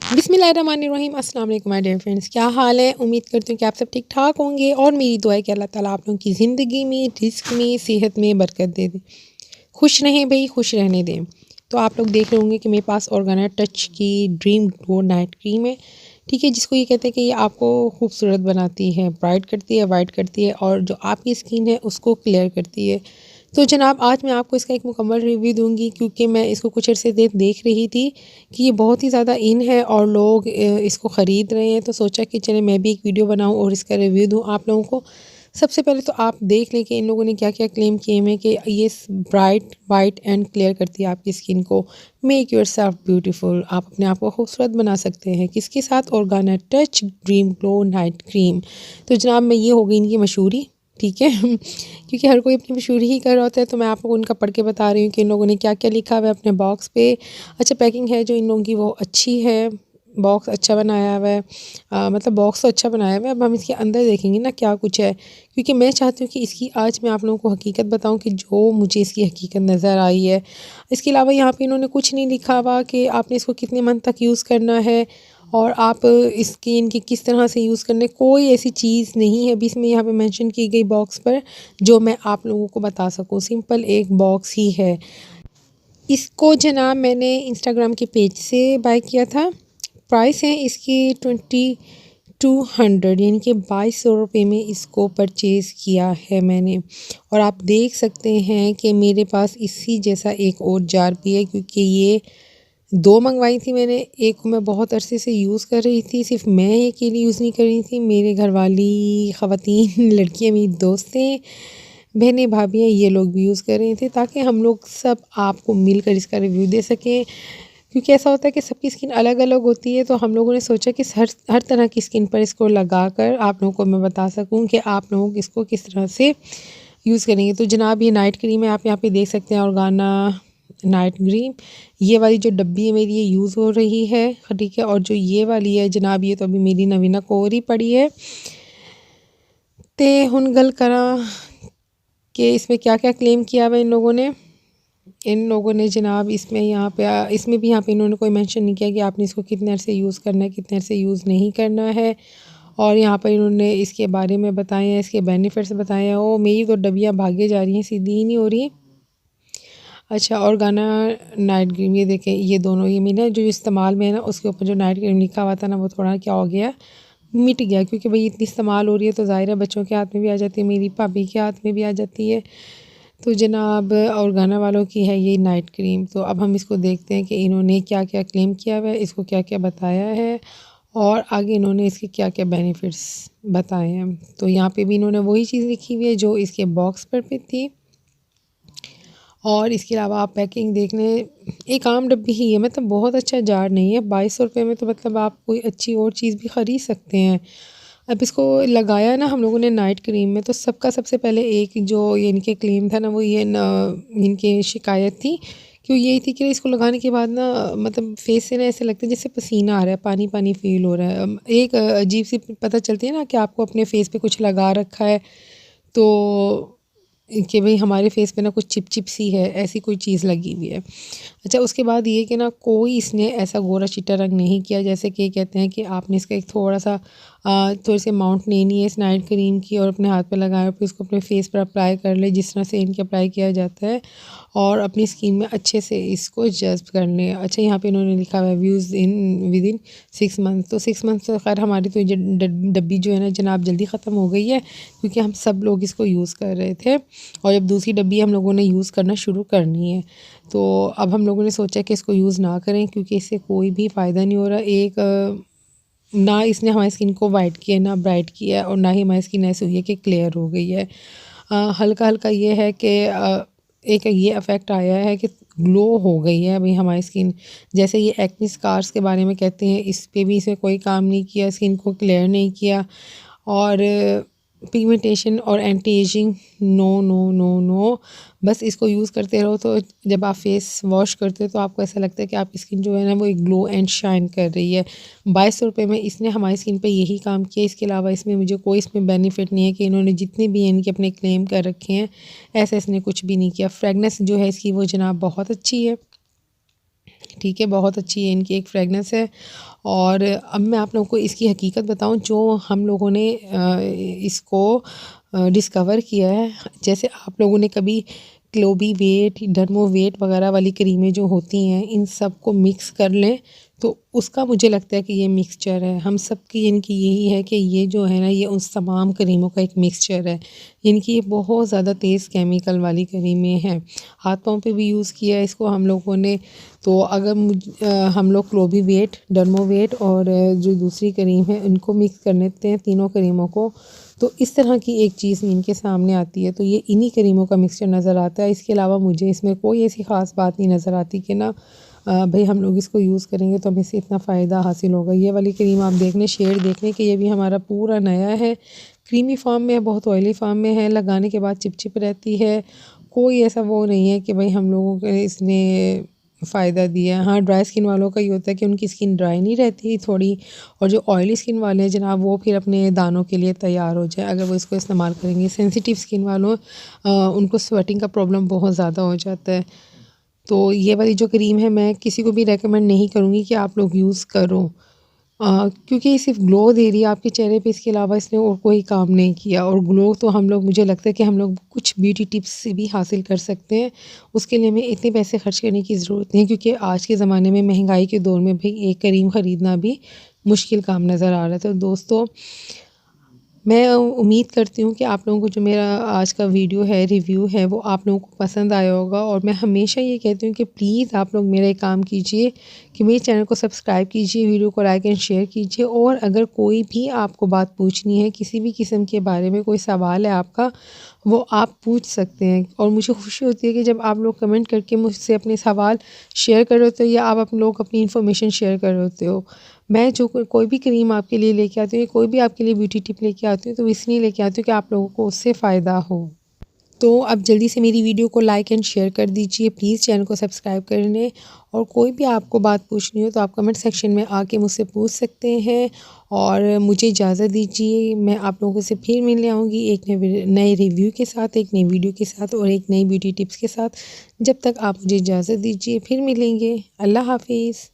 बिस्मिल्लाहिर्रहमानिर्रहीम अस्सलाम वालेकुम माय डियर फ्रेंड्स, क्या हाल है। उम्मीद करती हूँ कि आप सब ठीक ठाक होंगे और मेरी दुआ है कि अल्लाह ताला आप लोगों की ज़िंदगी में, रिस्क में, सेहत में बरकत दे दे। खुश रहें भाई, खुश रहने दें। तो आप लोग देख रहे होंगे कि मेरे पास ऑर्गाना टच की ड्रीम ग्लो नाइट क्रीम है, ठीक है, जिसको ये कहते हैं कि ये आपको खूबसूरत बनाती है, ब्राइट करती है, वाइट करती है और जो आपकी स्किन है उसको क्लियर करती है। तो जनाब आज मैं आपको इसका एक मुकम्मल रिव्यू दूंगी, क्योंकि मैं इसको कुछ अर्से से देख रही थी कि ये बहुत ही ज़्यादा इन है और लोग इसको ख़रीद रहे हैं। तो सोचा कि चले मैं भी एक वीडियो बनाऊं और इसका रिव्यू दूं आप लोगों को। सबसे पहले तो आप देख लें कि इन लोगों ने क्या क्या क्लेम किए हैं कि ये ब्राइट वाइट एंड क्लियर करती है आपकी स्किन को। मेक योर सेल्फ ब्यूटीफुल, आप अपने आप को खूबसूरत बना सकते हैं। किसके साथ? Organa touch dream glow night cream. तो जनाब मैं ये हो गई इनकी मशहूरी, ठीक है क्योंकि हर कोई अपनी मशहूरी ही कर रहा होता है। तो मैं आप लोगों को उनका पढ़ के बता रही हूँ कि इन लोगों ने क्या क्या लिखा हुआ है अपने बॉक्स पे। अच्छा, पैकिंग है जो इन लोगों की वो अच्छी है, बॉक्स अच्छा बनाया हुआ है। मतलब बॉक्स तो अच्छा बनाया हुआ है। अब हम इसके अंदर देखेंगे ना क्या कुछ है, क्योंकि मैं चाहती हूँ कि इसकी आज मैं आप लोगों को हकीकत बताऊँ कि जो मुझे इसकी हकीकत नज़र आई है। इसके अलावा यहाँ पे इन्होंने कुछ नहीं लिखा हुआ कि आपने इसको कितने मंथ तक यूज़ करना है और आप स्किन की किस तरह से यूज़ करने। कोई ऐसी चीज़ नहीं है अभी इसमें यहाँ पे मेंशन की गई बॉक्स पर जो मैं आप लोगों को बता सकूँ। सिंपल एक बॉक्स ही है। इसको जनाब मैंने इंस्टाग्राम के पेज से बाय किया था। प्राइस है इसकी 2200, यानी कि 2200 रुपये में इसको परचेज़ किया है मैंने। और आप देख सकते हैं कि मेरे पास इसी जैसा एक और जार भी है, क्योंकि ये दो मंगवाई थी मैंने। एक को मैं बहुत अरसे से यूज़ कर रही थी, सिर्फ मैं अकेली यूज़ नहीं कर रही थी, मेरे घर वाली ख़वातीन लड़कियाँ, मेरी दोस्तें, बहनें, भाभियाँ, ये लोग भी यूज़ कर रहे थे, ताकि हम लोग सब आपको मिलकर इसका रिव्यू दे सकें। क्योंकि ऐसा होता है कि सबकी स्किन अलग अलग होती है, तो हम लोगों ने सोचा कि हर हर तरह की स्किन पर इसको लगा कर आप लोगों को मैं बता सकूं कि आप लोग इसको किस तरह से यूज़ करेंगे। तो जनाब ये नाइट क्रीम है, आप यहाँ पे देख सकते हैं ऑर्गाना नाइट क्रीम। ये वाली जो डब्बी है मेरी ये यूज़ हो रही है, ठीक है। और जो ये वाली है जनाब, ये तो अभी मेरी नवीना कोर ही पड़ी है। ते हुन गल करा कि इसमें क्या क्या क्लेम किया हुआ इन लोगों ने। इन लोगों ने जनाब इसमें यहाँ पे इसमें भी यहाँ पे इन्होंने कोई मेंशन नहीं किया कि आपने इसको कितने अरसे यूज़ करना है, कितने अरसे यूज़ नहीं करना है। और यहाँ पर इन्होंने इसके बारे में बताए हैं, इसके बेनिफिट्स बताए हैं। ओ मेरी तो डबियाँ भागे जा रही हैं, सीधी ही नहीं हो रही। अच्छा, ऑर्गाना नाइट क्रीम, ये देखें, ये दोनों ये मैंने जो इस्तेमाल में है ना, उसके ऊपर जो नाइट क्रीम लिखा हुआ था ना, वो थोड़ा क्या हो गया, मिट गया। क्योंकि भाई इतनी इस्तेमाल हो रही है तो ज़ाहिर है बच्चों के हाथ में भी आ जाती है, मेरी भाभी के हाथ में भी आ जाती है। तो जनाब ऑर्गाना वालों की है ये नाइट क्रीम। तो अब हम इसको देखते हैं कि इन्होंने क्या क्या क्लेम किया हुआ है, इसको क्या क्या बताया है और आगे इन्होंने इसके क्या क्या बेनिफिट्स बताए हैं। तो यहाँ पे भी इन्होंने वही चीज़ लिखी हुई है जो इसके बॉक्स पर भी थी। और इसके अलावा आप पैकिंग देख लें, एक आम डब्बी ही है, मतलब बहुत अच्छा जार नहीं है। 2200 रुपये में तो मतलब आप कोई अच्छी और चीज़ भी ख़रीद सकते हैं। अब इसको लगाया ना हम लोगों ने नाइट क्रीम में, तो सबका सबसे पहले एक जो ये इनके क्लेम था ना, वो ये इनकी शिकायत थी कि वो यही थी कि इसको लगाने के बाद ना मतलब फेस से ना ऐसे लगता है जैसे पसीना आ रहा है, पानी पानी फील हो रहा है। एक अजीब सी पता चलती है ना कि आपको अपने फेस पे कुछ लगा रखा है, तो कि भाई हमारे फेस पे ना कुछ चिप चिप सी है, ऐसी कोई चीज़ लगी हुई है। अच्छा, उसके बाद ये कि ना कोई इसने ऐसा गोरा चिट्टा रंग नहीं किया, जैसे कि कहते हैं कि आपने इसका एक थोड़ा सा थोड़ी सी अमाउंट लेनी है इस नाइट क्रीम की और अपने हाथ पे लगाए, फिर इसको अपने फेस पर अप्लाई कर ले जिस तरह से इनके अप्लाई किया जाता है, और अपनी स्किन में अच्छे से इसको जज्ब कर लें। अच्छा, यहाँ पे इन्होंने लिखा हुआ है views in with in 6 month. तो 6 मंथ तो खैर हमारी तो ये डब्बी जो है ना जनाब जल्दी ख़त्म हो गई है, क्योंकि हम सब लोग इसको यूज़ कर रहे थे और अब दूसरी डब्बी हम लोगों ने यूज़ करना शुरू करनी है। तो अब हम लोगों ने सोचा कि इसको यूज़ ना करें, क्योंकि इससे कोई भी फ़ायदा नहीं हो रहा। ना इसने हमारी स्किन को वाइट किया है, ना ब्राइट किया है, और ना ही हमारी स्किन ऐसी हुई है कि क्लियर हो गई है। हल्का हल्का ये है कि एक ये इफ़ेक्ट आया है कि ग्लो हो गई है अभी हमारी स्किन। जैसे ये एक्ने स्कार्स के बारे में कहते हैं, इस पे भी इसने कोई काम नहीं किया, स्किन को क्लियर नहीं किया। और पिगमेंटेशन और anti ageing, no no no no. बस इसको यूज़ करते रहो, तो जब आप फेस वॉश करते हो तो आपको ऐसा लगता है कि आपकी स्किन जो है ना वो एक ग्लो एंड शाइन कर रही है। 2200 रुपये में इसने हमारी स्किन पे यही काम किया। इसके अलावा इसमें मुझे कोई इसमें बेनिफिट नहीं है कि इन्होंने जितने भी इनके अपने क्लेम कर रखे हैं, ऐसा इसने कुछ भी नहीं किया। फ्रेगनेंस जो है इसकी वो जनाब बहुत अच्छी है, ठीक है, बहुत अच्छी है इनकी एक फ्रेगनेंस है। और अब मैं आप लोगों को इसकी हकीकत बताऊं, जो हम लोगों ने इसको डिस्कवर किया है। जैसे आप लोगों ने कभी क्लोबीवेट, डर्मोवेट वगैरह वाली क्रीमें जो होती हैं, इन सब को मिक्स कर लें तो उसका मुझे लगता है कि ये मिक्सचर है। हम सब की इनकी यही है कि ये जो है ना, ये उस तमाम क्रीमों का एक मिक्सचर है। इनकी ये बहुत ज़्यादा तेज़ केमिकल वाली क्रीमें हैं। हाथ पाँव पे भी यूज़ किया है इसको हम लोगों ने। तो अगर हम लोग क्लोबीवेट, डर्मोवेट और जो दूसरी क्रीम है इनको मिक्स कर लेते हैं, तीनों क्रीमों को, तो इस तरह की एक चीज़ इनके सामने आती है। तो ये इन्हीं क्रीमों का मिक्सचर नज़र आता है। इसके अलावा मुझे इसमें कोई ऐसी ख़ास बात नहीं नज़र आती कि ना भाई हम लोग इसको यूज़ करेंगे तो हमें इससे इतना फ़ायदा हासिल होगा। ये वाली क्रीम आप देख लें, शेड देख लें कि ये भी हमारा पूरा नया है, क्रीमी फॉर्म में है, बहुत ऑयली फॉर्म में है, लगाने के बाद चिपचिप रहती है। कोई ऐसा वो नहीं है कि भाई हम लोगों को इसने फ़ायदा दिया है। हाँ, ड्राई स्किन वालों का ये होता है कि उनकी स्किन ड्राई नहीं रहती थोड़ी, और जो ऑयली स्किन वाले हैं जनाब, वो फिर अपने दानों के लिए तैयार हो जाए अगर वो इसको इस्तेमाल करेंगे। सेंसिटिव स्किन वालों उनको स्वेटिंग का प्रॉब्लम बहुत ज़्यादा हो जाता है। तो ये वाली जो क्रीम है मैं किसी को भी रेकमेंड नहीं करूँगी कि आप लोग यूज़ करो, क्योंकि ये सिर्फ ग्लो दे रही है आपके चेहरे पे, इसके अलावा इसने और कोई काम नहीं किया। और ग्लो तो हम लोग, मुझे लगता है कि हम लोग कुछ ब्यूटी टिप्स से भी हासिल कर सकते हैं। उसके लिए हमें इतने पैसे खर्च करने की ज़रूरत नहीं है, क्योंकि आज के ज़माने में, महंगाई के दौर में भाई एक क्रीम ख़रीदना भी मुश्किल काम नज़र आ रहा है। तो दोस्तों, मैं उम्मीद करती हूँ कि आप लोगों को जो मेरा आज का वीडियो है, रिव्यू है, वो आप लोगों को पसंद आया होगा। और मैं हमेशा ये कहती हूँ कि प्लीज़ आप लोग मेरा एक काम कीजिए कि मेरे चैनल को सब्सक्राइब कीजिए, वीडियो को लाइक एंड शेयर कीजिए। और अगर कोई भी आपको बात पूछनी है, किसी भी किस्म के बारे में कोई सवाल है आपका, वो आप पूछ सकते हैं। और मुझे खुशी होती है कि जब आप लोग कमेंट करके मुझसे अपने सवाल शेयर कर रहे होते हो, या आप अपने लोग अपनी इन्फॉर्मेशन शेयर कर रहे होते हो। मैं जो कोई भी क्रीम आपके लिए लेके आती हूँ, कोई भी आपके लिए ब्यूटी टिप लेके आती हूँ, तो इसलिए लेके आती हूँ कि आप लोगों को उससे फ़ायदा हो। तो अब जल्दी से मेरी वीडियो को लाइक एंड शेयर कर दीजिए, प्लीज़ चैनल को सब्सक्राइब कर लें। और कोई भी आपको बात पूछनी हो तो आप कमेंट सेक्शन में आके मुझसे पूछ सकते हैं। और मुझे इजाज़त दीजिए, मैं आप लोगों से फिर मिलने आऊँगी एक नए रिव्यू के साथ, एक नई वीडियो के साथ और एक नई ब्यूटी टिप्स के साथ। जब तक आप मुझे इजाज़त दीजिए, फिर मिलेंगे। अल्लाह हाफिज़।